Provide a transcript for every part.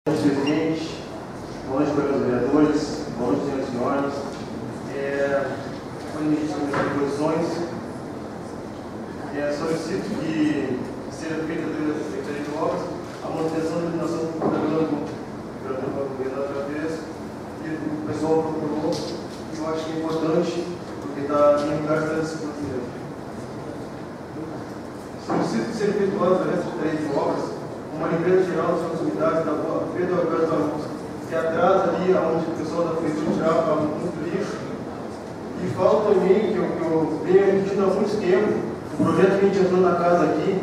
Presidente, boa noite, colegas vereadores, boa noite, senhoras e senhores. Como início das posições, solicito que seja feita pela Secretaria de Obras a manutenção da iluminação do programa outra vez, e o pessoal procurou, e eu acho que é importante, porque está em lugar de transição. Solicito que seja efetuada pela Secretaria de Obras uma limpeza geral das proximidades da Pedro Alberto Alonso, que atrás ali onde o pessoal da prefeitura tirava muito lixo. E falo também que eu venho repetindo há muito tempo o projeto que a gente entrou na casa aqui,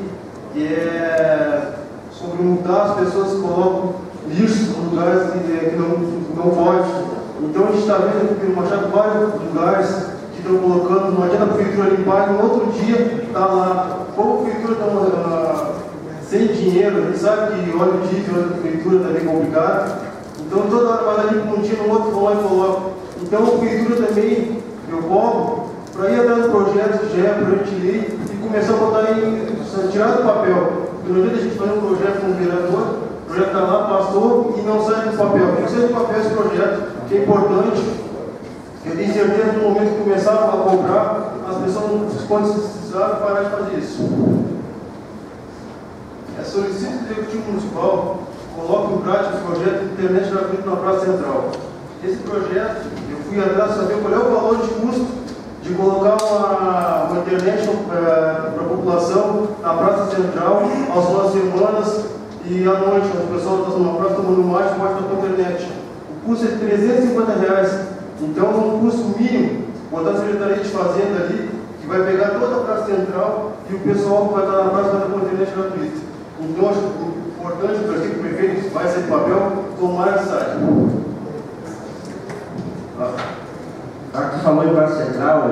que é sobre multar as pessoas que colocam lixo em lugares que não pode. Então a gente está vendo aqui no Machado vários lugares que estão colocando, não adianta a prefeitura limpar e no outro dia está lá. Como a prefeitura está sem dinheiro, a gente sabe que óleo diesel, óleo da prefeitura também é complicado. Então toda hora vai ali com um dia, no outro vão lá e colocam. Então a prefeitura também, eu cobro, para ir dando projetos já para a gente ler e começar a botar tirar do papel. Porque no dia da gente fazer um projeto com o vereador, o projeto está lá, passou e não sai do papel. Tem que sair do papel esse projeto, que é importante. Eu tenho certeza que no momento que começar a cobrar, as pessoas, quando precisar, parar de fazer isso. Solicito que o Executivo Municipal coloque em prática o projeto de internet gratuito na Praça Central. Esse projeto, eu fui atrás para saber qual é o valor de custo de colocar uma internet para a população na Praça Central, às 2 semanas e à noite, quando o pessoal está numa praça tomando mate, pode estar com a internet. O custo é de R$350. Então, é um custo mínimo, botar a Secretaria de Fazenda ali, que vai pegar toda a Praça Central e o pessoal que vai estar na praça vai estar com a internet gratuita. Então, acho importante para que o prefeito vai sair do papel, tomara que saia. Tu falou em Praça Central,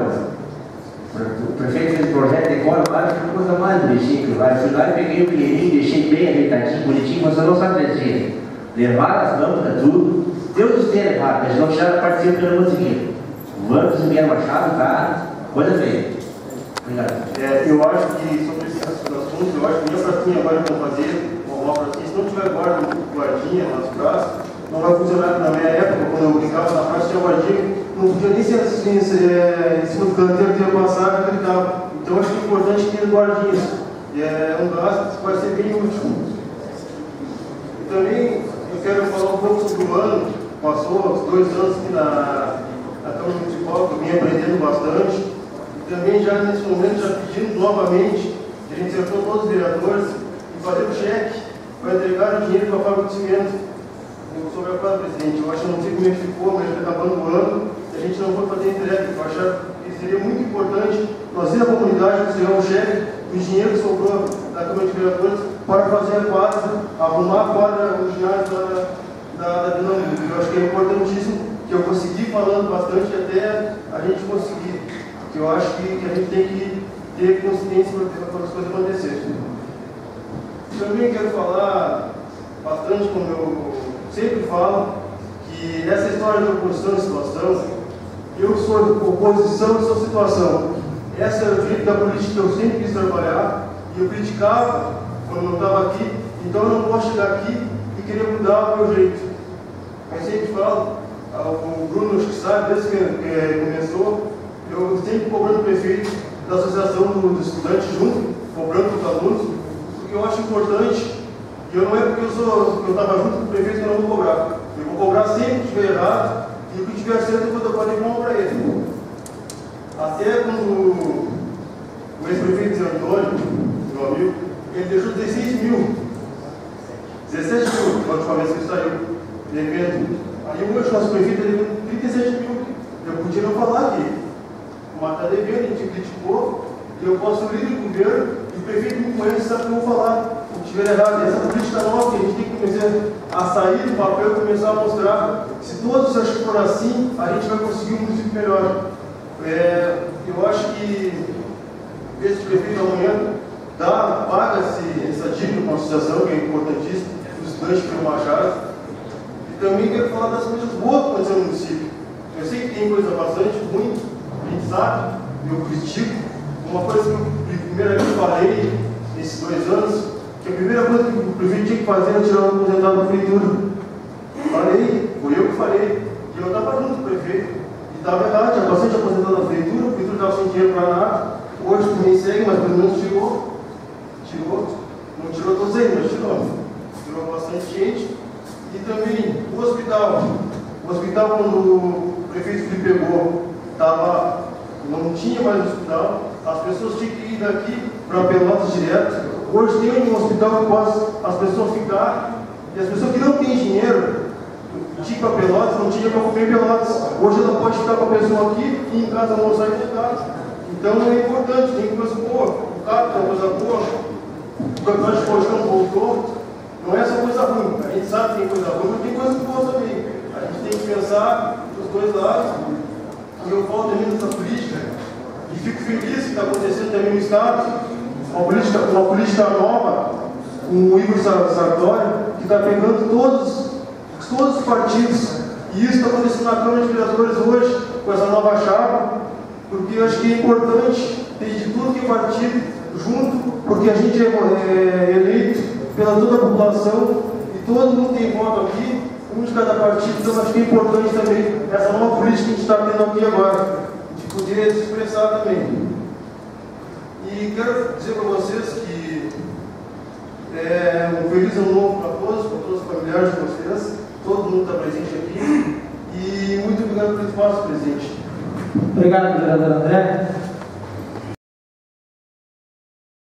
o prefeito fez um projeto de decora, mas que coisa mais bonitinha que vai. Fui lá e peguei o dinheirinho, deixei bem ajeitadinho, bonitinho, mas você não sabe dizer. Levaram as lâmpadas, tudo. Deus os tenha levado, mas não tiraram a participação pela musiquinha. O Amplos e Miguel Machado, tá? Coisa feia. Obrigado. Eu acho que sobre esse assunto, eu acho que minha pracinha agora vão fazer uma pracinha. Se não tiver guardinha nas praças, não vai funcionar. Na minha época, quando eu brincava na praça, tinha guardinha, não podia nem ser assim, em cima do canteiro, tinha passado e gritava. Então, acho que é importante ter guardinhas. É um gasto que vai ser bem útil. E também, eu quero falar um pouco sobre o ano. Passou os 2 anos aqui na Câmara Municipal, que eu vim aprendendo bastante. Também já nesse momento, já pedindo novamente, que a gente sentou todos os vereadores e fazer o cheque para entregar o dinheiro para a fábrica de cimento. Sobre a quadra, presidente, eu acho que não sei como é que ficou, mas está acabando o ano, e a gente não foi fazer entrega. Eu acho que seria muito importante nós ir à comunidade, receber um cheque do dinheiro que sobrou da Câmara de Vereadores para fazer a quadra, arrumar a quadra, o ginásio da Dinâmica. Eu acho que é importantíssimo, que eu consegui falando bastante até a gente conseguir. Eu acho que a gente tem que ter consciência para as coisas acontecerem. Também quero falar bastante, como eu sempre falo, que essa história de oposição e situação, eu sou de oposição e sou situação. Essa é o jeito da política que eu sempre quis trabalhar, e eu criticava quando não estava aqui, então eu não posso chegar aqui e querer mudar o meu jeito. Eu sempre falo, o Bruno acho que sabe, desde que começou, eu sempre cobrando o prefeito da Associação dos Estudantes junto, cobrando os alunos, porque eu acho importante, e não é porque eu estava junto com o prefeito que eu não vou cobrar. Eu vou cobrar sempre que estiver errado, e o que estiver certo eu vou fazer bom para ele. Até quando o ex-prefeito Zé Antônio, meu amigo, ele deixou 16 mil, 17 mil, a última vez que ele saiu, devendo. Aí hoje o nosso prefeito devendo 37 mil. Eu podia não falar aqui. Mas está devendo, a gente criticou, e eu posso ir do governo, e o prefeito me conhece, sabe o que eu vou falar. O que estiver errado, essa política nova, que a gente tem que começar a sair do papel e começar a mostrar. Se todos acham que for assim, a gente vai conseguir um município melhor. Eu acho que esse prefeito amanhã paga essa dívida com a associação, que é importantíssimo, os estudantes pelo Machado. E também quero falar das coisas boas que aconteceram no município. Eu sei que tem coisa bastante ruim, a gente sabe, eu critico. Uma coisa que eu primeira vez falei nesses 2 anos, que a primeira coisa que o prefeito tinha que fazer era tirar o aposentado da prefeitura. estava errado, tinha bastante aposentado na prefeitura, a prefeitura estava sem dinheiro para nada. Hoje também segue, mas pelo menos tirou. Não tirou todos eles, mas tirou. Tirou bastante gente. E também o hospital. O hospital, quando o prefeito Felipe pegou, não tinha mais hospital. As pessoas tinham que ir daqui para Pelotas direto. Hoje tem um hospital que pode as pessoas ficar. E as pessoas que não têm dinheiro, tinha para Pelotas, não tinha para comer Pelotas. Hoje ela pode ficar com a pessoa aqui e em casa não sai de casa. Então é importante, tem coisa boa. O carro tem coisa boa. O campeonato de colchão voltou. Não é só coisa ruim. A gente sabe que tem coisa ruim, mas tem coisa boa também. A gente tem que pensar nos dois lados. E eu volto também nessa política. E fico feliz que está acontecendo também no Estado. Uma política nova, com o Igor Sartori, que está pegando todos os partidos. E isso está acontecendo na Câmara de Vereadores hoje, com essa nova chapa, porque eu acho que é importante ter de tudo que é partido junto, porque a gente é eleito pela toda a população e todo mundo tem voto aqui, um de cada partido. Então acho que é importante também essa nova política que a gente está tendo aqui agora, de poder se expressar também. E quero dizer para vocês que um feliz ano novo para todos os familiares de vocês, todo mundo está presente aqui, e muito obrigado pelo espaço, presidente. Obrigado, vereador André.